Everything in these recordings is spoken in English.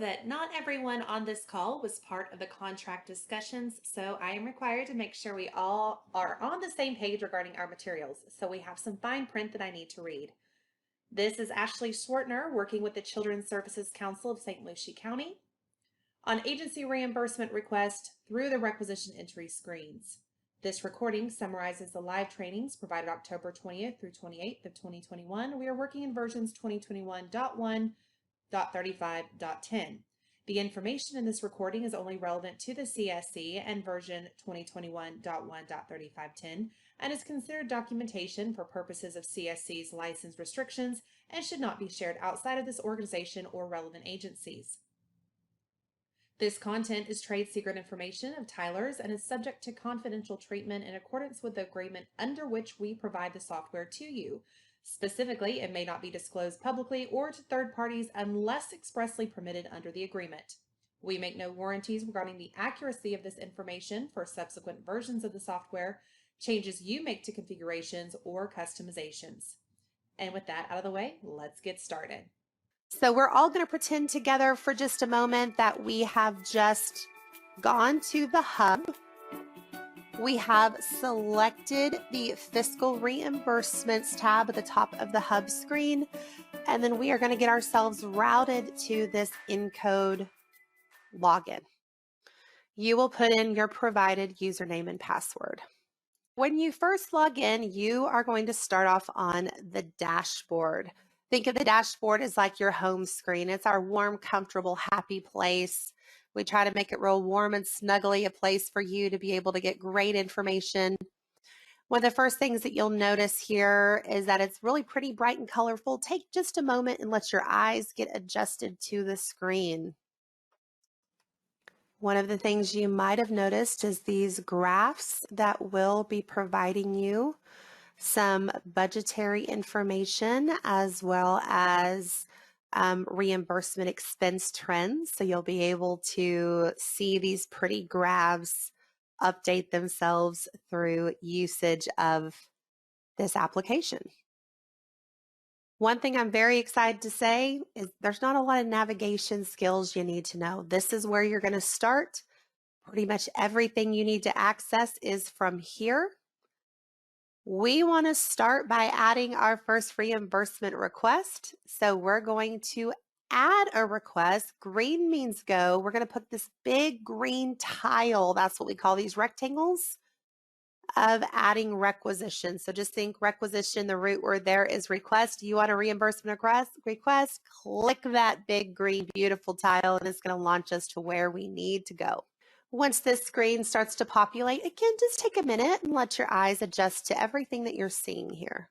that not everyone on this call was part of the contract discussions, so I am required to make sure we all are on the same page regarding our materials. So we have some fine print that I need to read. This is Ashley Schwartner working with the Children's Services Council of St. Lucie County on agency reimbursement request through the requisition entry screens. This recording summarizes the live trainings provided October 20th through 28th of 2021. We are working in versions 2021.1.35.10. The information in this recording is only relevant to the CSC and version 2021.1.35.10 and is considered documentation for purposes of CSC's license restrictions and should not be shared outside of this organization or relevant agencies. This content is trade secret information of Tyler's and is subject to confidential treatment in accordance with the agreement under which we provide the software to you. Specifically, it may not be disclosed publicly or to third parties unless expressly permitted under the agreement. We make no warranties regarding the accuracy of this information for subsequent versions of the software, changes you make to configurations, or customizations. And with that out of the way, let's get started. So we're all going to pretend together for just a moment that we have just gone to the hub. We have selected the Fiscal Reimbursements tab at the top of the hub screen, and then we are going to get ourselves routed to this Encode login. You will put in your provided username and password. When you first log in, you are going to start off on the dashboard. Think of the dashboard as like your home screen. It's our warm, comfortable, happy place. We try to make it real warm and snuggly, a place for you to be able to get great information. One of the first things that you'll notice here is that it's really pretty bright and colorful. Take just a moment and let your eyes get adjusted to the screen. One of the things you might have noticed is these graphs that will be providing you some budgetary information as well as reimbursement expense trends. So you'll be able to see these pretty graphs update themselves through usage of this application. One thing I'm very excited to say is there's not a lot of navigation skills you need to know. This is where you're going to start. Pretty much everything you need to access is from here. We want to start by adding our first reimbursement request. So we're going to add a request. Green means go. We're going to put this big green tile, that's what we call these rectangles, of adding requisition. So just think requisition, the root word there is request. You want a reimbursement request, click that big green beautiful tile and it's going to launch us to where we need to go. Once this screen starts to populate, again, just take a minute and let your eyes adjust to everything that you're seeing here.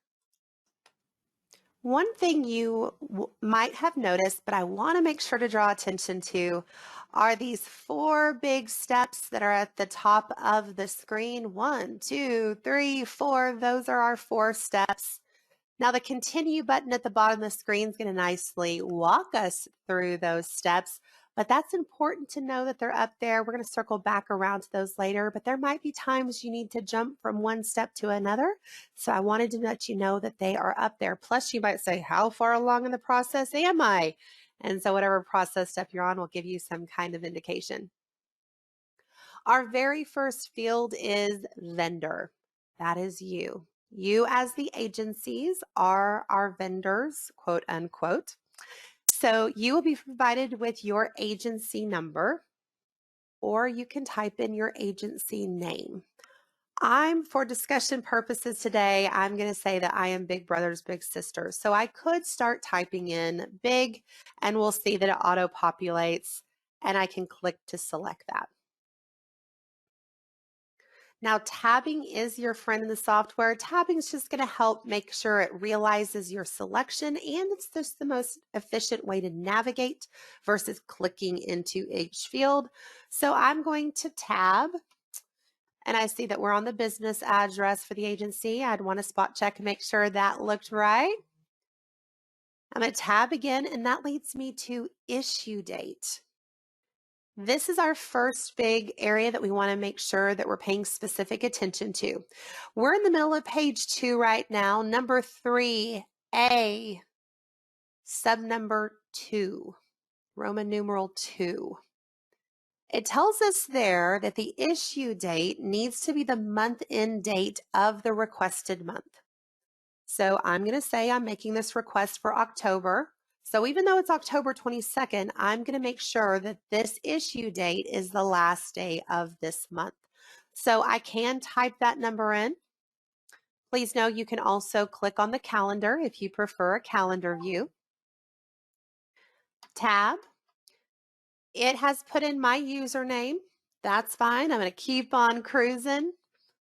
One thing you might have noticed, but I want to make sure to draw attention to, are these 4 big steps that are at the top of the screen. 1, 2, 3, 4. Those are our 4 steps. Now the continue button at the bottom of the screen is going to nicely walk us through those steps. But that's important to know that they're up there. We're going to circle back around to those later, but there might be times you need to jump from one step to another. So I wanted to let you know that they are up there. Plus, you might say, how far along in the process am I? And so whatever process step you're on will give you some kind of indication. Our very first field is vendor. That is you. You as the agencies are our vendors, quote unquote. So you will be provided with your agency number, or you can type in your agency name. For discussion purposes today, I'm going to say that I am Big Brothers Big Sisters. So I could start typing in big and we'll see that it auto-populates and I can click to select that. Now, tabbing is your friend in the software. Tabbing is just going to help make sure it realizes your selection, and it's just the most efficient way to navigate versus clicking into each field. So I'm going to tab, and I see that we're on the business address for the agency. I'd want to spot check and make sure that looked right. I'm going to tab again, and that leads me to issue date. This is our first big area that we want to make sure that we're paying specific attention to. We're in the middle of page 2 right now, number 3A, sub number 2. Roman numeral 2. It tells us there that the issue date needs to be the month-end date of the requested month. So I'm going to say I'm making this request for October. So even though it's October 22nd, I'm going to make sure that this issue date is the last day of this month. So I can type that number in. Please know you can also click on the calendar if you prefer a calendar view. Tab. It has put in my username. That's fine. I'm going to keep on cruising.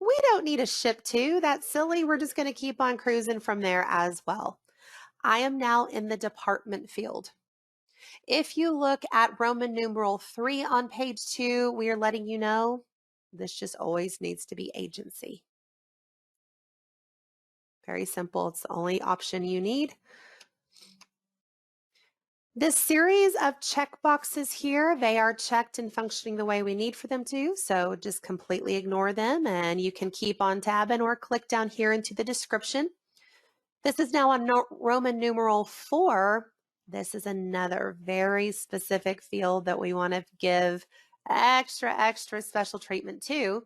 We don't need a ship to. That's silly. We're just going to keep on cruising from there as well. I am now in the department field. If you look at Roman numeral 3 on page 2, we are letting you know this just always needs to be agency. Very simple. It's the only option you need. This series of checkboxes here, they are checked and functioning the way we need for them to, so just completely ignore them and you can keep on tabbing or click down here into the description. This is now on Roman numeral 4. This is another very specific field that we want to give extra special treatment to,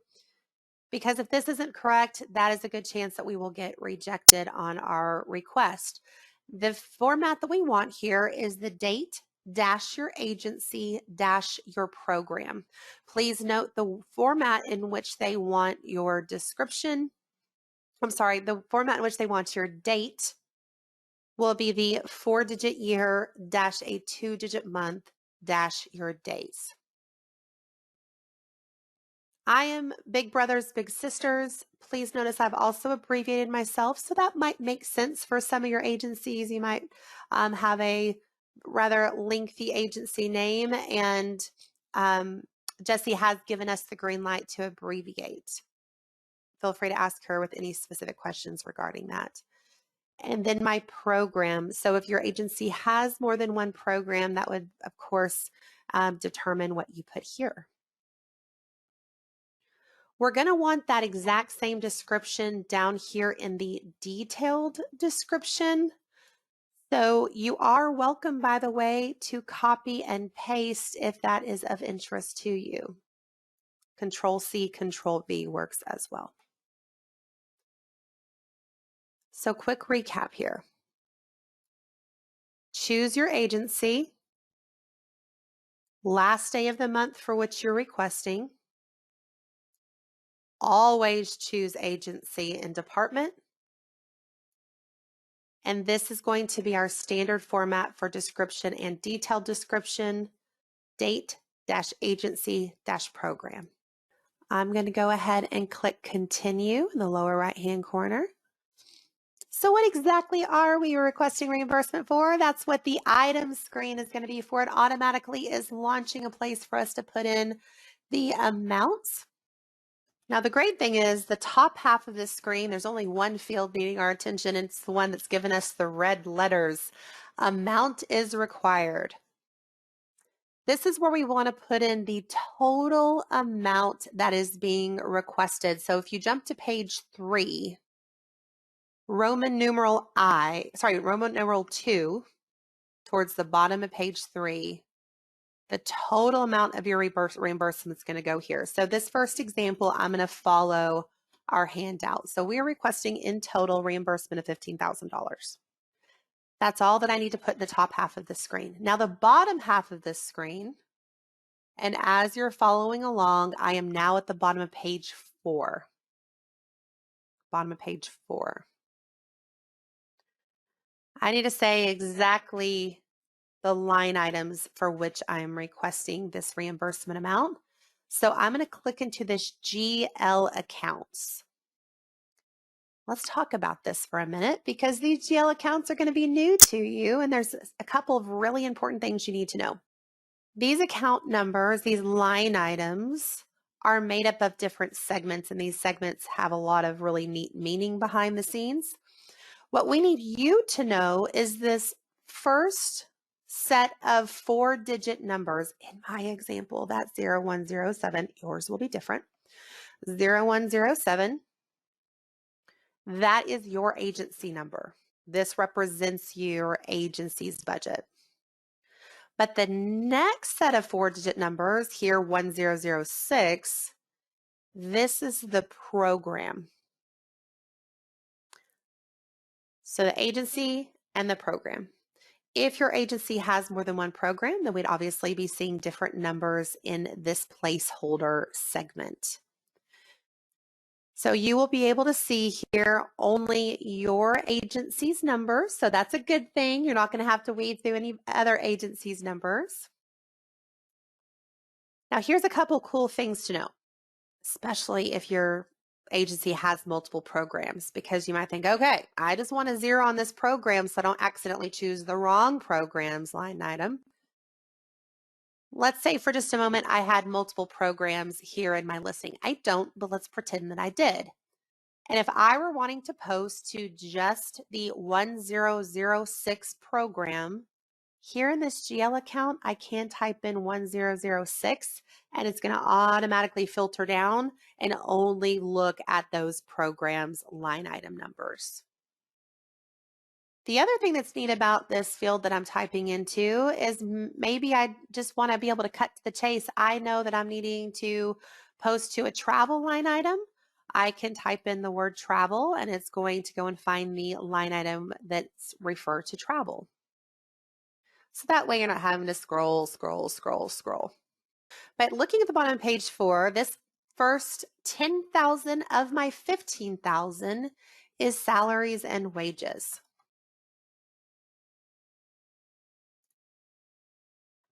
because if this isn't correct, that is a good chance that we will get rejected on our request. The format that we want here is the date dash your agency dash your program. Please note the format in which they want your description. The format in which they want your date will be the 4-digit year dash a 2-digit month dash your days. I am Big Brothers, Big Sisters. Please notice I've also abbreviated myself, so that might make sense for some of your agencies. You might have a rather lengthy agency name, and Jessie has given us the green light to abbreviate. Feel free to ask her with any specific questions regarding that. And then my program. So if your agency has more than one program, that would, of course, determine what you put here. We're going to want that exact same description down here in the detailed description. So you are welcome, by the way, to copy and paste if that is of interest to you. Control-C, Control-V works as well. So quick recap here. Choose your agency, last day of the month for which you're requesting. Always choose agency and department. And this is going to be our standard format for description and detailed description, date-agency-program. I'm going to go ahead and click continue in the lower right-hand corner. So what exactly are we requesting reimbursement for? That's what the items screen is going to be for. It automatically is launching a place for us to put in the amounts. Now, the great thing is the top half of this screen, there's only one field needing our attention, and it's the one that's given us the red letters. Amount is required. This is where we want to put in the total amount that is being requested. So if you jump to page 3, Roman numeral 2, towards the bottom of page 3, the total amount of your reimbursement is going to go here. So this first example, I'm going to follow our handout. So we're requesting in total reimbursement of $15,000. That's all that I need to put in the top half of the screen. Now the bottom half of this screen, and as you're following along, I am now at the bottom of page 4. Bottom of page 4. I need to say exactly the line items for which I am requesting this reimbursement amount. So I'm going to click into this GL accounts. Let's talk about this for a minute, because these GL accounts are going to be new to you, and there's a couple of really important things you need to know. These account numbers, these line items, are made up of different segments, and these segments have a lot of really neat meaning behind the scenes. What we need you to know is this first set of 4-digit numbers. In my example, that's 0107. Yours will be different. 0107. That is your agency number. This represents your agency's budget. But the next set of 4-digit numbers here, 1006, this is the program. So the agency and the program. If your agency has more than one program, then we'd obviously be seeing different numbers in this placeholder segment. So you will be able to see here only your agency's numbers. So that's a good thing. You're not going to have to weed through any other agency's numbers. Now, here's a couple cool things to know, especially if your agency has multiple programs, because you might think, okay, I just want to zero on this program so I don't accidentally choose the wrong program's line item. Let's say for just a moment I had multiple programs here in my listing. I don't, but let's pretend that I did. And if I were wanting to post to just the 1006 program, here in this GL account, I can type in 1006 and it's going to automatically filter down and only look at those programs' line item numbers. The other thing that's neat about this field that I'm typing into is maybe I just want to be able to cut to the chase. I know that I'm needing to post to a travel line item. I can type in the word travel and it's going to go and find the line item that's referred to travel. So that way you're not having to scroll. But looking at the bottom of page 4, this first 10,000 of my 15,000 is salaries and wages.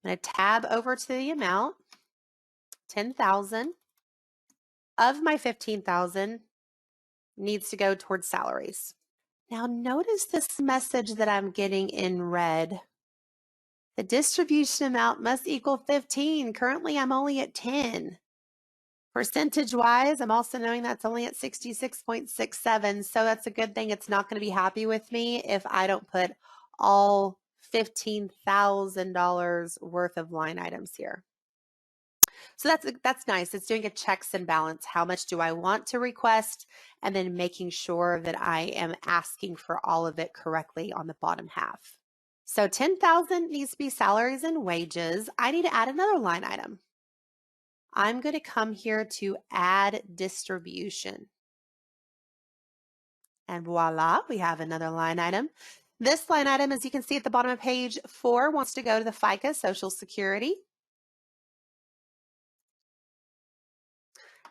I'm going to tab over to the amount, 10,000 of my 15,000 needs to go towards salaries. Now notice this message that I'm getting in red. The distribution amount must equal 15. Currently, I'm only at 10. Percentage-wise, I'm also knowing that's only at 66.67, so that's a good thing. It's not going to be happy with me if I don't put all $15,000 worth of line items here. So that's nice. It's doing a checks and balance. How much do I want to request? And then making sure that I am asking for all of it correctly on the bottom half. So 10,000 needs to be salaries and wages. I need to add another line item. I'm going to come here to add distribution. And voila, we have another line item. This line item, as you can see at the bottom of page 4, wants to go to the FICA Social Security.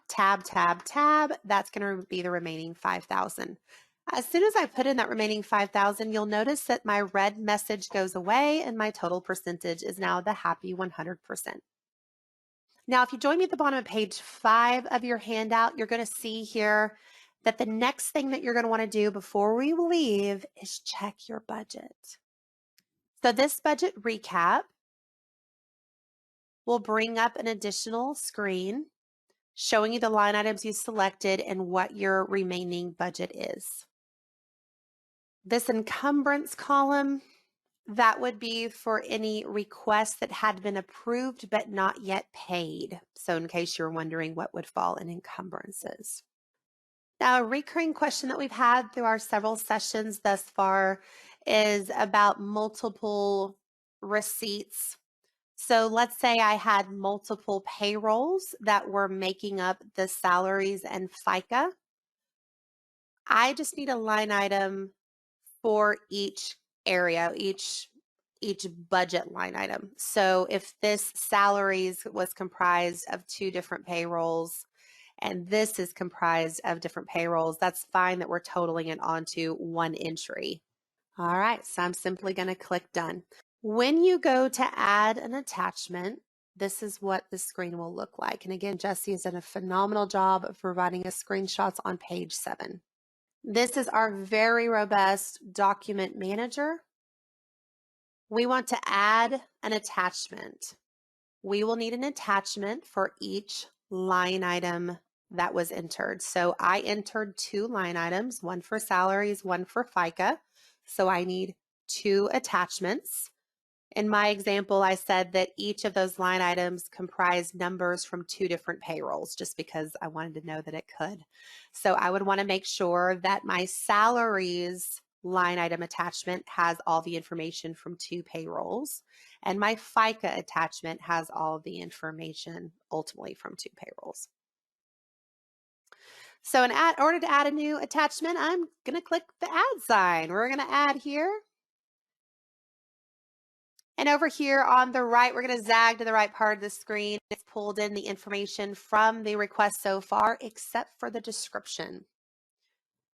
Tab, tab, tab. That's going to be the remaining 5,000. As soon as I put in that remaining 5,000, you'll notice that my red message goes away and my total percentage is now the happy 100%. Now, if you join me at the bottom of page 5 of your handout, you're going to see here that the next thing that you're going to want to do before we leave is check your budget. So this budget recap will bring up an additional screen showing you the line items you selected and what your remaining budget is. This encumbrance column, that would be for any requests that had been approved but not yet paid. So in case you're wondering what would fall in encumbrances. Now, a recurring question that we've had through our several sessions thus far is about multiple receipts. So let's say I had multiple payrolls that were making up the salaries and FICA. I just need a line item for each area, each budget line item. So if this salaries was comprised of 2 different payrolls and this is comprised of different payrolls, that's fine that we're totaling it onto one entry. All right, so I'm simply going to click done. When you go to add an attachment, this is what the screen will look like. And again, Jesse has done a phenomenal job of providing us screenshots on page 7. This is our very robust document manager. We want to add an attachment. We will need an attachment for each line item that was entered. So I entered 2 line items, one for salaries, one for FICA. So I need 2 attachments. In my example, I said that each of those line items comprised numbers from 2 different payrolls, just because I wanted to know that it could. So I would want to make sure that my salaries line item attachment has all the information from 2 payrolls. And my FICA attachment has all of the information ultimately from 2 payrolls. So in order to add a new attachment, I'm going to click the add sign. We're going to add here. And over here on the right, we're going to zag to the right part of the screen. It's pulled in the information from the request so far, except for the description.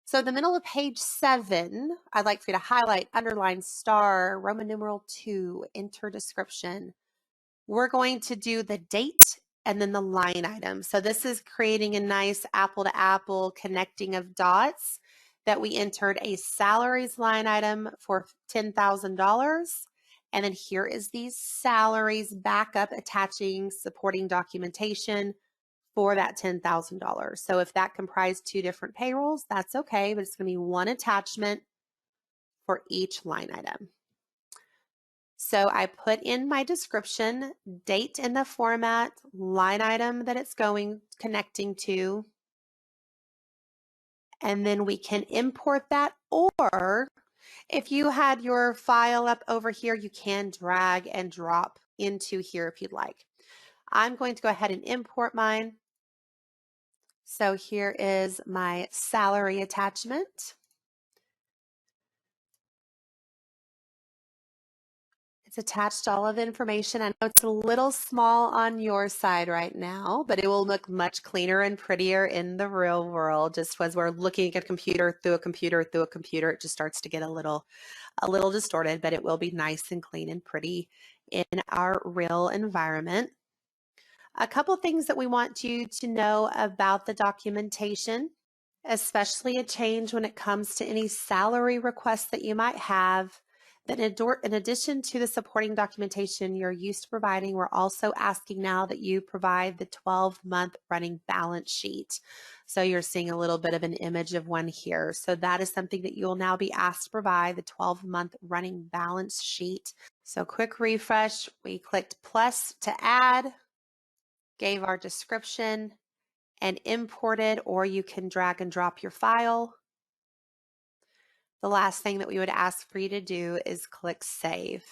So in the middle of page 7, I'd like for you to highlight, underline, star, Roman numeral 2, enter description. We're going to do the date and then the line item. So this is creating a nice apple to apple connecting of dots that we entered a salaries line item for $10,000. And then here is the salaries backup attaching supporting documentation for that $10,000. So if that comprised 2 different payrolls, that's okay, but it's going to be one attachment for each line item. So I put in my description, date in the format, line item that it's connecting to, and then we can import that, or if you had your file up over here, you can drag and drop into here if you'd like. I'm going to go ahead and import mine. So here is my salary attachment. It's attached to all of the information. I know it's a little small on your side right now, but it will look much cleaner and prettier in the real world. Just as we're looking at a computer through a computer through a computer, it just starts to get a little distorted, but it will be nice and clean and pretty in our real environment. A couple things that we want you to know about the documentation, especially a change when it comes to any salary requests that you might have. That in addition to the supporting documentation you're used to providing, we're also asking now that you provide the 12-month running balance sheet. So you're seeing a little bit of an image of one here. So that is something that you'll now be asked to provide, the 12-month running balance sheet. So quick refresh, we clicked plus to add, gave our description, and imported, or you can drag and drop your file. The last thing that we would ask for you to do is click Save.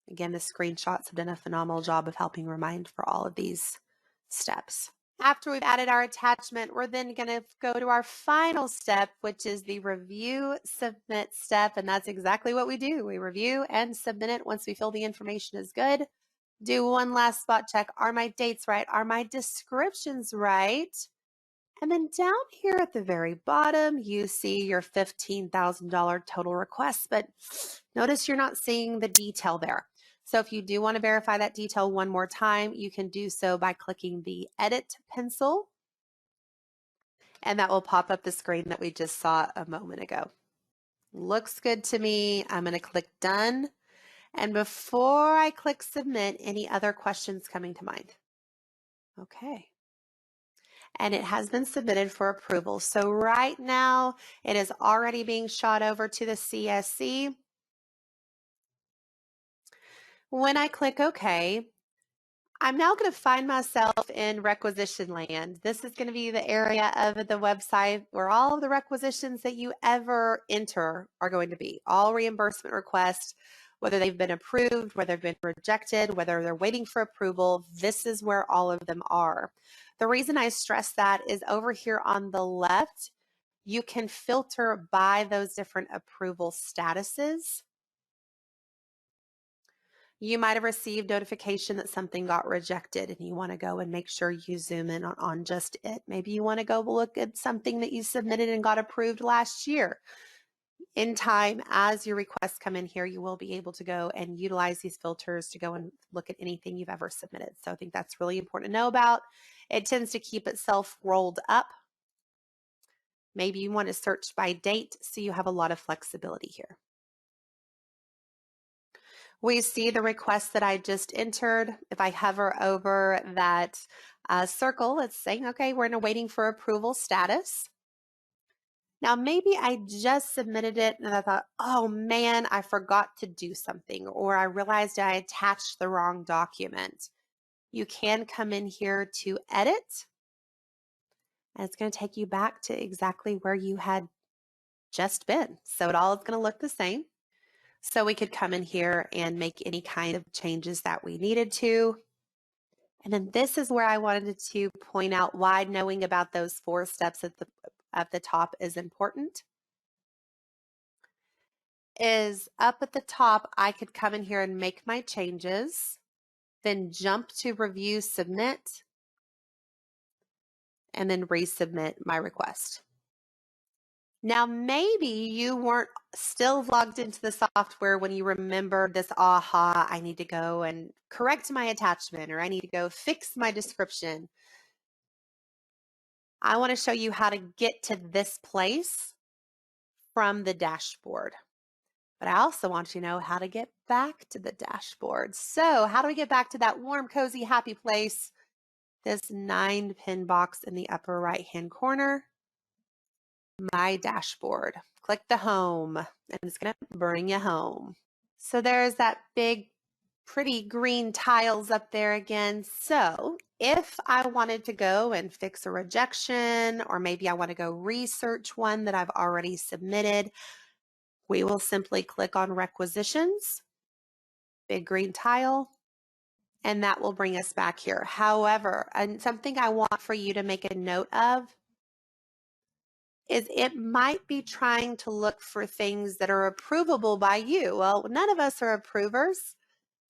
Again, the screenshots have done a phenomenal job of helping remind for all of these steps. After we've added our attachment, we're then going to go to our final step, which is the review submit step, and that's exactly what we do. We review and submit it once we feel the information is good. Do one last spot check. Are my dates right? Are my descriptions right? And then down here at the very bottom, you see your $15,000 total request, but notice you're not seeing the detail there. So if you do want to verify that detail one more time, you can do so by clicking the edit pencil, and that will pop up the screen that we just saw a moment ago. Looks good to me. I'm going to click done. And before I click submit, any other questions coming to mind? Okay. And it has been submitted for approval. So right now it is already being shot over to the CSC. When I click OK, I'm now going to find myself in requisition land. This is going to be the area of the website where all of the requisitions that you ever enter are going to be. All reimbursement requests, whether they've been approved, whether they've been rejected, whether they're waiting for approval, this is where all of them are. The reason I stress that is over here on the left, you can filter by those different approval statuses. You might have received notification that something got rejected and you want to go and make sure you zoom in on just it. Maybe you want to go look at something that you submitted and got approved last year. In time, as your requests come in here, you will be able to go and utilize these filters to go and look at anything you've ever submitted. So I think that's really important to know about. It tends to keep itself rolled up. Maybe you want to search by date, so you have a lot of flexibility here. We see the request that I just entered. If I hover over that circle, it's saying, okay, we're in a waiting for approval status. Now, maybe I just submitted it and I thought, oh man, I forgot to do something, or I realized I attached the wrong document. You can come in here to edit, and it's going to take you back to exactly where you had just been. So it all is going to look the same. So we could come in here and make any kind of changes that we needed to. And then this is where I wanted to point out why knowing about those 4 steps at the top is important. Is up at the top, I could come in here and make my changes, then jump to review, submit, and then resubmit my request. Now, maybe you weren't still logged into the software when you remembered this, aha, I need to go and correct my attachment, or I need to go fix my description. I want to show you how to get to this place from the dashboard. But I also want you to know how to get back to the dashboard. So how do we get back to that warm, cozy, happy place? This 9-pin box in the upper right-hand corner. My dashboard. Click the home, and it's going to bring you home. So there's that big, pretty green tiles up there again. So if I wanted to go and fix a rejection, or maybe I want to go research one that I've already submitted, we will simply click on requisitions, big green tile, and that will bring us back here. However, and something I want for you to make a note of is it might be trying to look for things that are approvable by you. Well, none of us are approvers,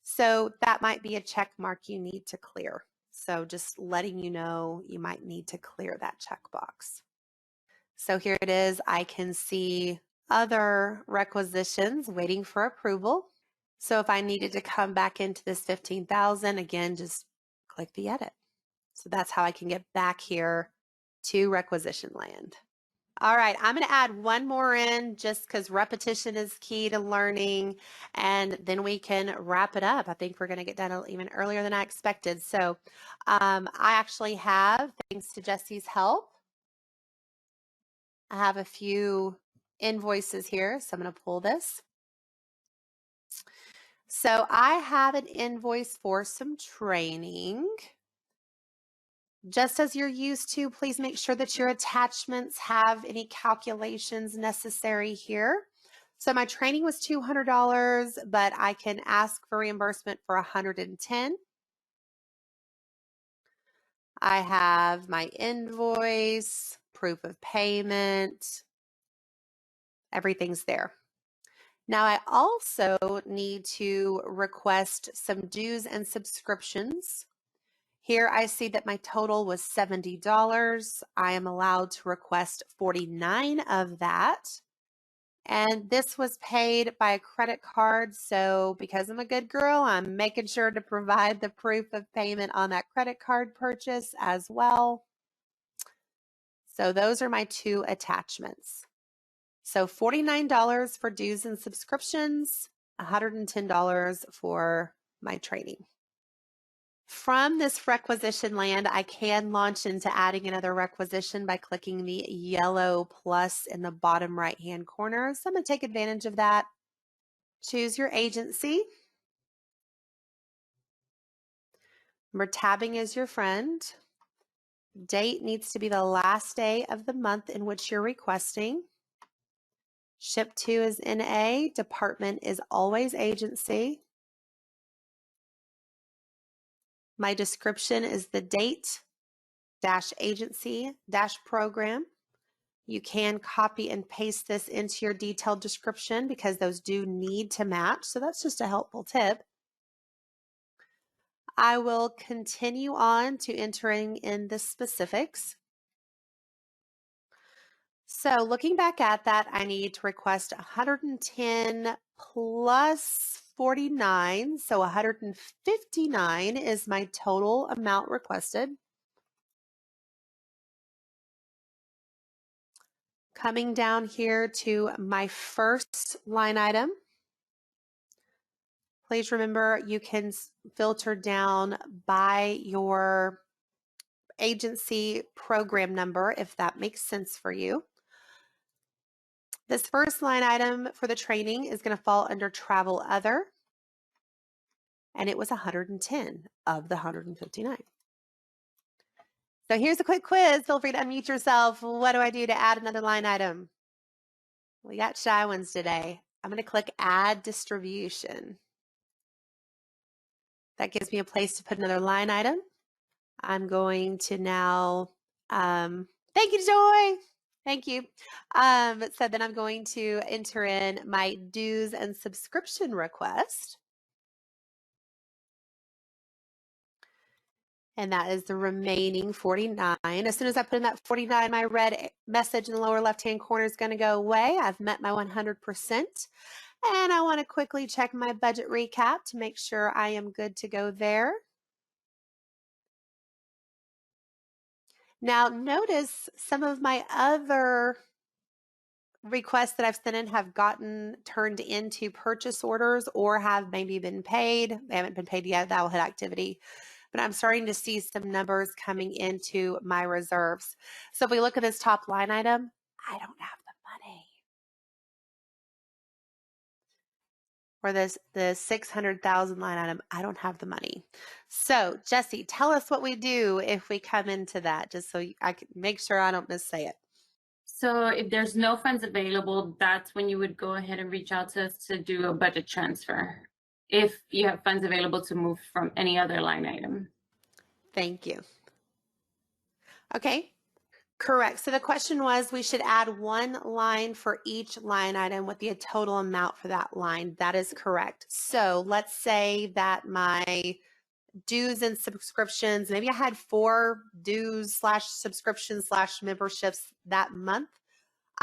so that might be a check mark you need to clear. So just letting you know, you might need to clear that checkbox. So here it is. I can see other requisitions waiting for approval. So if I needed to come back into this 15,000, again, just click the edit. So that's how I can get back here to requisition land. All right, I'm going to add one more in just because repetition is key to learning, and then we can wrap it up. I think we're going to get done even earlier than I expected. So I actually have, thanks to Jesse's help, I have a few invoices here, so I'm going to pull this. So I have an invoice for some training. Just as you're used to, please make sure that your attachments have any calculations necessary here. So my training was $200, but I can ask for reimbursement for $110. I have my invoice, proof of payment, everything's there. Now I also need to request some dues and subscriptions. Here I see that my total was $70. I am allowed to request 49 of that. And this was paid by a credit card. So because I'm a good girl, I'm making sure to provide the proof of payment on that credit card purchase as well. So those are my 2 attachments. So $49 for dues and subscriptions, $110 for my training. From this requisition land, I can launch into adding another requisition by clicking the yellow plus in the bottom right-hand corner. So I'm going to take advantage of that. Choose your agency. Remember, tabbing is your friend. Date needs to be the last day of the month in which you're requesting. Ship to is NA. Department is always agency. My description is the date dash agency dash program. You can copy and paste this into your detailed description because those do need to match. So that's just a helpful tip. I will continue on to entering in the specifics. So looking back at that, I need to request 110 plus 49. So 159 is my total amount requested. Coming down here to my first line item. Please remember you can filter down by your agency program number if that makes sense for you. This first line item for the training is going to fall under travel other, and it was 110 of the 159. So here's a quick quiz. Feel free to unmute yourself. What do I do to add another line item? We got shy ones today. I'm going to click Add Distribution. That gives me a place to put another line item. I'm going to now, thank you, Joy. Thank you. So then I'm going to enter in my dues and subscription request. And that is the remaining 49. As soon as I put in that 49, my red message in the lower left-hand corner is going to go away. I've met my 100%. And I want to quickly check my budget recap to make sure I am good to go there. Now notice some of my other requests that I've sent in have gotten turned into purchase orders or have maybe been paid. They haven't been paid yet. That will hit activity. But I'm starting to see some numbers coming into my reserves. So if we look at this top line item, I don't have the money. For this, the 600,000 line item, I don't have the money. So Jesse, tell us what we do if we come into that, just so I can make sure I don't missay it. So if there's no funds available, that's when you would go ahead and reach out to us to do a budget transfer, if you have funds available to move from any other line item. Thank you. Okay, correct. So the question was we should add one line for each line item with the total amount for that line. That is correct. So let's say that my dues and subscriptions, maybe I had 4 dues / subscriptions / memberships that month.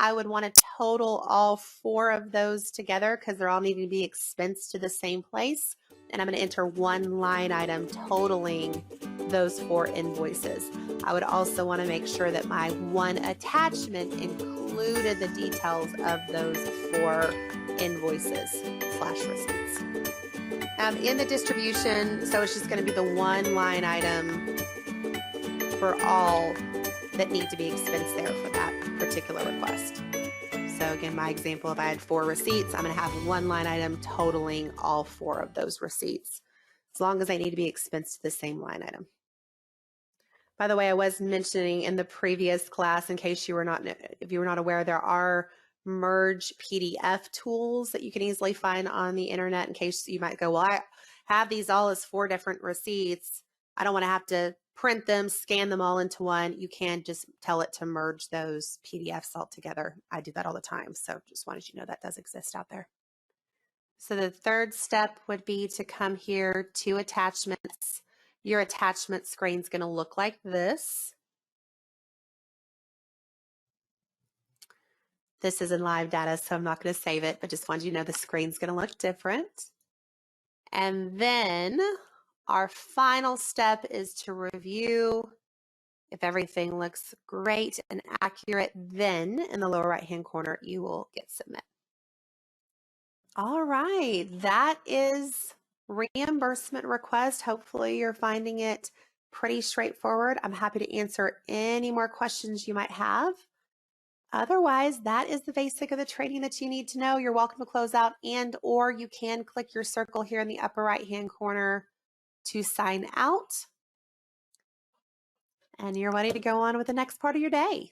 I would want to total all 4 of those together because they're all needing to be expensed to the same place. And I'm going to enter one line item totaling those 4 invoices. I would also want to make sure that my one attachment included the details of those 4 invoices / receipts. In the distribution, so it's just going to be the one line item for all that need to be expensed there for that particular request. So again, my example, if I had 4 receipts, I'm going to have one line item totaling all 4 of those receipts, as long as they need to be expensed to the same line item. By the way, I was mentioning in the previous class, in case you were not, if you were not aware, there are merge PDF tools that you can easily find on the internet in case you might go, well, I have these all as 4 different receipts. I don't want to have to print them, scan them all into one. You can just tell it to merge those PDFs all together. I do that all the time. So just wanted you to know that does exist out there. So the third step would be to come here to attachments. Your attachment screen is going to look like this. This is in live data, so I'm not going to save it, but just wanted you to know the screen's going to look different. And then our final step is to review. If everything looks great and accurate, then in the lower right-hand corner, you will get submit. All right, that is reimbursement request. Hopefully you're finding it pretty straightforward. I'm happy to answer any more questions you might have. Otherwise, that is the basic of the training that you need to know. You're welcome to close out, and or you can click your circle here in the upper right-hand corner to sign out. And you're ready to go on with the next part of your day.